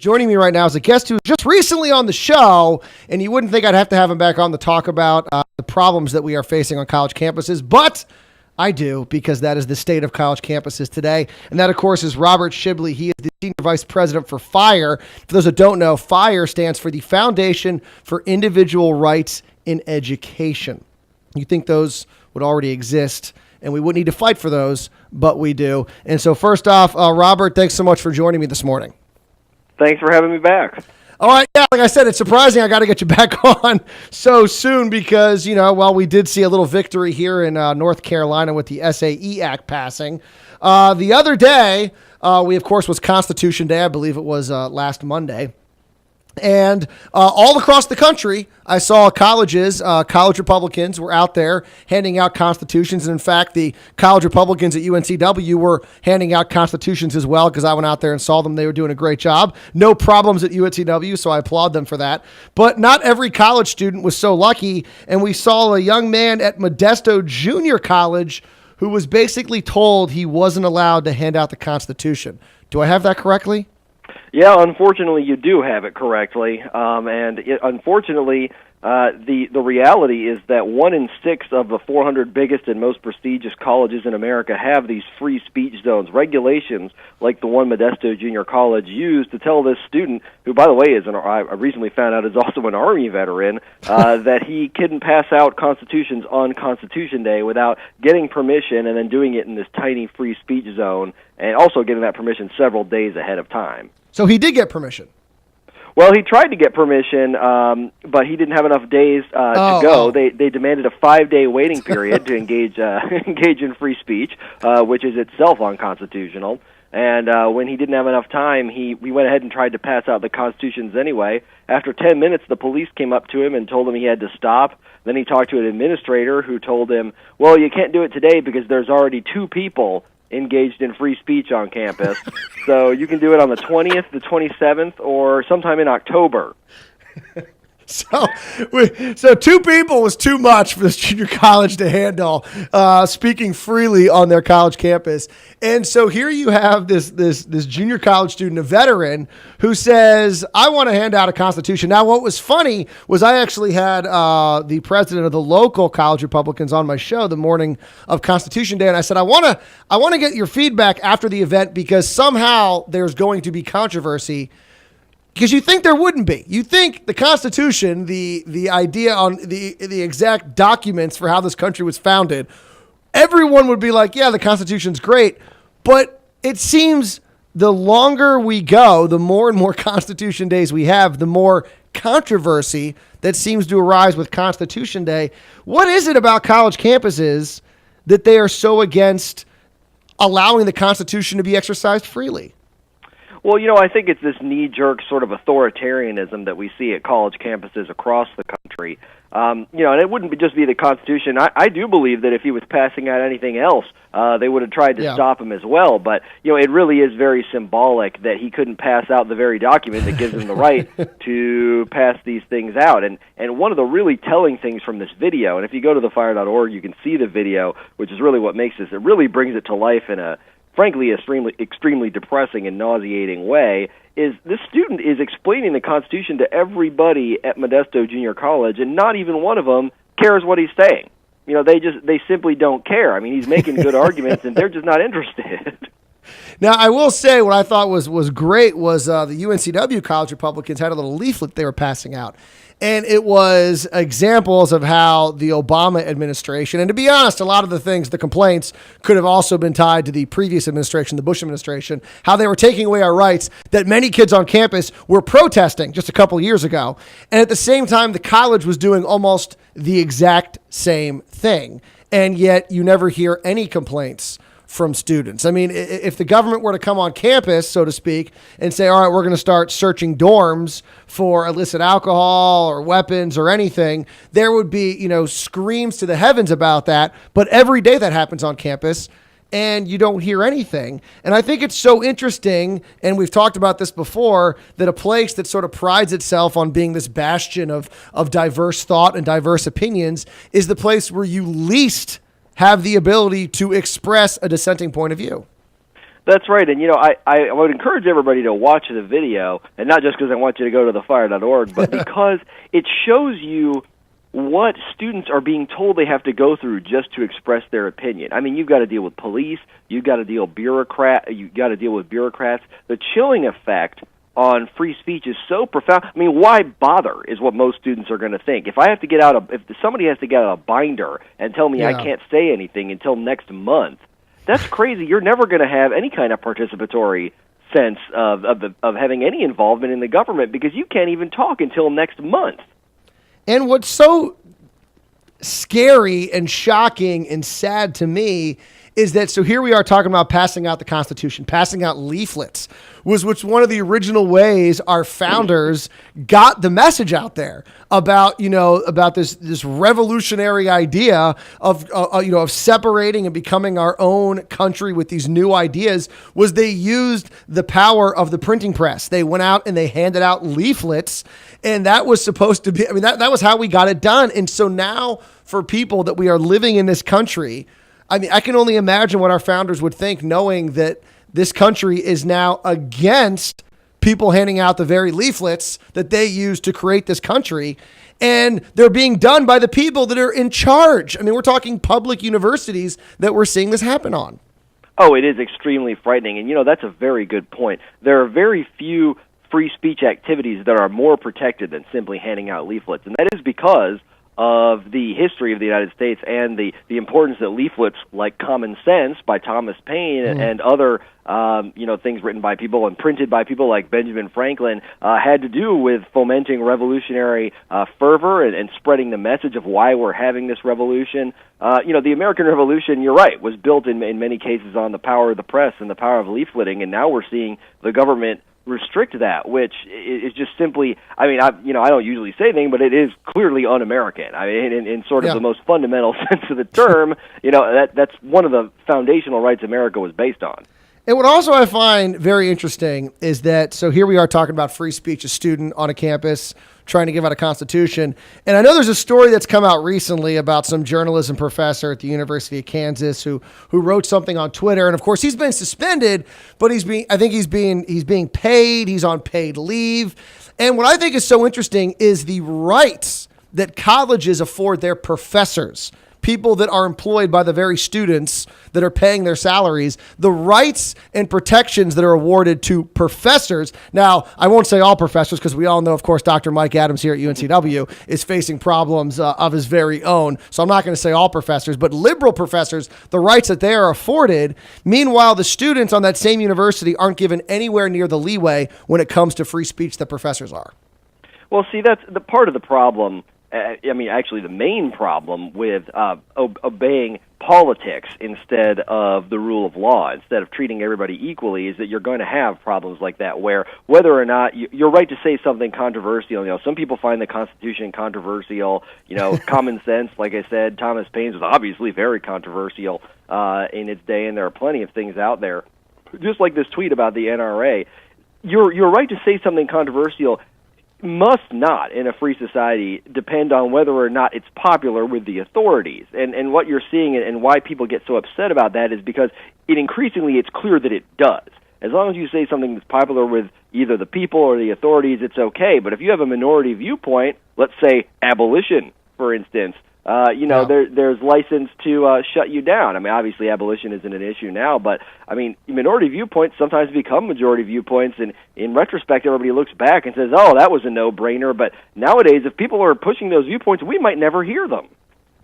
Joining me right now is a guest who was just recently on the show, and you wouldn't think I'd have to have him back on to talk about the problems that we are facing on college campuses, but I do, because that is the state of college campuses today. And that, of course, is Robert Shibley. He is the Senior Vice President for FIRE. For those that don't know, FIRE stands for the Foundation for Individual Rights in Education. You think those would already exist, and we wouldn't need to fight for those, but we do. And so first off, Robert, thanks so much for joining me this morning. Thanks for having me back. All right, yeah, like I said, it's surprising I got to get you back on so soon because, while we did see a little victory here in North Carolina with the SAE Act passing, the other day, we, of course, was Constitution Day. I believe it was last Monday. And all across the country, I saw colleges, college Republicans were out there handing out constitutions. And in fact, the college Republicans at UNCW were handing out constitutions as well, because I went out there and saw them. They were doing a great job. No problems at UNCW, so I applaud them for that. But not every college student was so lucky. And we saw a young man at Modesto Junior College who was basically told he wasn't allowed to hand out the Constitution. Do I have that correctly? Yeah, unfortunately, you do have it correctly, unfortunately, the reality is that 1 in 6 of the 400 biggest and most prestigious colleges in America have these free speech zones, regulations like the one Modesto Junior College used to tell this student, who, by the way, I recently found out is also an Army veteran, that he couldn't pass out constitutions on Constitution Day without getting permission and then doing it in this tiny free speech zone, and also getting that permission several days ahead of time. So he did get permission. Well, he tried to get permission, but he didn't have enough days to go. They demanded a 5-day waiting period to engage in free speech, which is itself unconstitutional. And when he didn't have enough time, we went ahead and tried to pass out the constitutions anyway. After 10 minutes, the police came up to him and told him he had to stop. Then he talked to an administrator who told him, well, you can't do it today because there's already 2 people engaged in free speech on campus. So you can do it on the 20th, the 27th, or sometime in October. So 2 people was too much for this junior college to handle, speaking freely on their college campus. And so here you have this junior college student, a veteran, who says, I want to hand out a constitution. Now, what was funny was I actually had the president of the local college Republicans on my show the morning of Constitution Day, and I said, I want to get your feedback after the event, because somehow there's going to be controversy. Because you think there wouldn't be. You think the Constitution, the idea on the exact documents for how this country was founded, everyone would be like, yeah, the Constitution's great. But it seems the longer we go, the more and more Constitution Days we have, the more controversy that seems to arise with Constitution Day. What is it about college campuses that they are so against allowing the Constitution to be exercised freely? Well, I think it's this knee-jerk sort of authoritarianism that we see at college campuses across the country. And it wouldn't just be the Constitution. I do believe that if he was passing out anything else, they would have tried to stop him as well. But, it really is very symbolic that he couldn't pass out the very document that gives him the right to pass these things out. And one of the really telling things from this video, and if you go to thefire.org, you can see the video, which is really what makes this. It really brings it to life in a frankly, extremely depressing and nauseating way, is this student is explaining the Constitution to everybody at Modesto Junior College, and not even one of them cares what he's saying. They simply don't care. I mean, he's making good arguments, and they're just not interested. Now, I will say what I thought was great was the UNCW college Republicans had a little leaflet they were passing out. And it was examples of how the Obama administration, and to be honest, a lot of the things, the complaints, could have also been tied to the previous administration, the Bush administration, how they were taking away our rights that many kids on campus were protesting just a couple years ago. And at the same time, the college was doing almost the exact same thing. And yet you never hear any complaints from students. I mean, if the government were to come on campus, so to speak, and say, all right, we're going to start searching dorms for illicit alcohol or weapons or anything, there would be, screams to the heavens about that. But every day that happens on campus, and you don't hear anything. And I think it's so interesting, and we've talked about this before, that a place that sort of prides itself on being this bastion of diverse thought and diverse opinions is the place where you least have the ability to express a dissenting point of view. That's right, and I would encourage everybody to watch the video, and not just because I want you to go to thefire.org, but because it shows you what students are being told they have to go through just to express their opinion. I mean, you've got to deal with police, you've got to deal with bureaucrats. The chilling effect on free speech is so profound. I mean, why bother is what most students are going to think. If somebody has to get out a binder and tell me I can't say anything until next month, that's crazy. You're never going to have any kind of participatory sense of having any involvement in the government because you can't even talk until next month. And what's so scary and shocking and sad to me is that, so here we are talking about passing out the Constitution, passing out leaflets, was one of the original ways our founders got the message out there about this revolutionary idea of separating and becoming our own country with these new ideas. Was they used the power of the printing press. They went out and they handed out leaflets, and that was supposed to be, that was how we got it done. And so now for people that we are living in this country, I can only imagine what our founders would think, knowing that this country is now against people handing out the very leaflets that they used to create this country. And they're being done by the people that are in charge. We're talking public universities that we're seeing this happen on. Oh, it is extremely frightening. And, that's a very good point. There are very few free speech activities that are more protected than simply handing out leaflets. And that is because of the history of the United States and the importance that leaflets like Common Sense by Thomas Paine and other things written by people and printed by people like Benjamin Franklin had to do with fomenting revolutionary fervor and spreading the message of why we're having this revolution. The American Revolution, you're right, was built in many cases on the power of the press and the power of leafleting, and now we're seeing the government restrict that, which is just simply, I don't usually say anything, but it is clearly un-American. In sort of the most fundamental sense of the term, that's one of the foundational rights America was based on. And what also I find very interesting is that, so here we are talking about free speech, a student on a campus trying to give out a constitution. And I know there's a story that's come out recently about some journalism professor at the University of Kansas who wrote something on Twitter. And of course he's been suspended, but he's being paid. He's on paid leave. And what I think is so interesting is the rights that colleges afford their professors, people that are employed by the very students that are paying their salaries, the rights and protections that are awarded to professors. Now, I won't say all professors because we all know, of course, Dr. Mike Adams here at UNCW is facing problems of his very own. So I'm not going to say all professors, but liberal professors, the rights that they are afforded. Meanwhile, the students on that same university aren't given anywhere near the leeway when it comes to free speech that professors are. Well, see, that's the part of the problem. Actually, the main problem with obeying politics instead of the rule of law, instead of treating everybody equally, is that you're going to have problems like that, where whether or not you're right to say something controversial. Some people find the Constitution controversial. Common Sense, like I said, Thomas Paine's was obviously very controversial in its day, and there are plenty of things out there. Just like this tweet about the NRA, you're right to say something controversial must not, in a free society, depend on whether or not it's popular with the authorities. And what you're seeing and why people get so upset about that is because it's clear that it does. As long as you say something that's popular with either the people or the authorities, it's okay. But if you have a minority viewpoint, let's say abolition, for instance, there's license to shut you down. Obviously, abolition isn't an issue now, but minority viewpoints sometimes become majority viewpoints, and in retrospect, everybody looks back and says, "Oh, that was a no-brainer." But nowadays, if people are pushing those viewpoints, we might never hear them.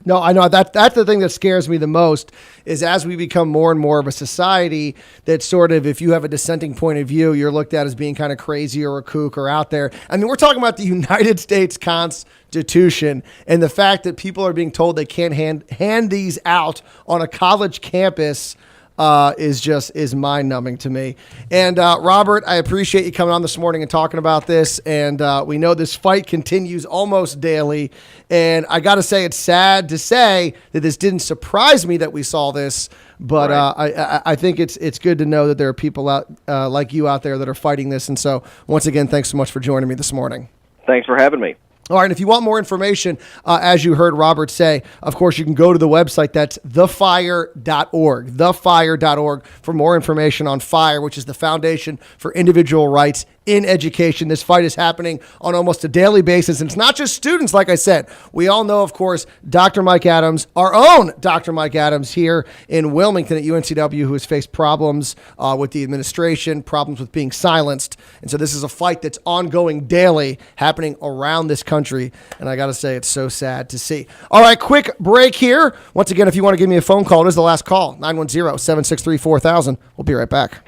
No, I know that's the thing that scares me the most is as we become more and more of a society that sort of, if you have a dissenting point of view, you're looked at as being kind of crazy or a kook or out there. We're talking about the United States Constitution and the fact that people are being told they can't hand these out on a college campus is mind-numbing to me. And Robert, I appreciate you coming on this morning and talking about this. And we know this fight continues almost daily. And I got to say, it's sad to say that this didn't surprise me that we saw this. But right. I think it's good to know that there are people out like you out there that are fighting this. And so once again, thanks so much for joining me this morning. Thanks for having me. All right, and if you want more information, as you heard Robert say, of course, you can go to the website. That's thefire.org, thefire.org, for more information on FIRE, which is the Foundation for Individual Rights in Education. This fight is happening on almost a daily basis, and it's not just students, like I said. We all know, of course, Dr. Mike Adams, our own Dr. Mike Adams here in Wilmington at UNCW, who has faced problems with the administration, problems with being silenced. And so this is a fight that's ongoing daily, happening around this country, and I got to say, it's so sad to see. All right, quick break here. Once again, if you want to give me a phone call, it is the last call, 910-763-4000. We'll be right back.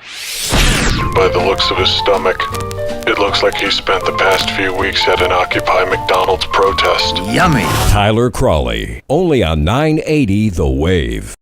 By the looks of his stomach, it looks like he spent the past few weeks at an Occupy McDonald's protest. Yummy. Tyler Cralle, only on 980 The Wave.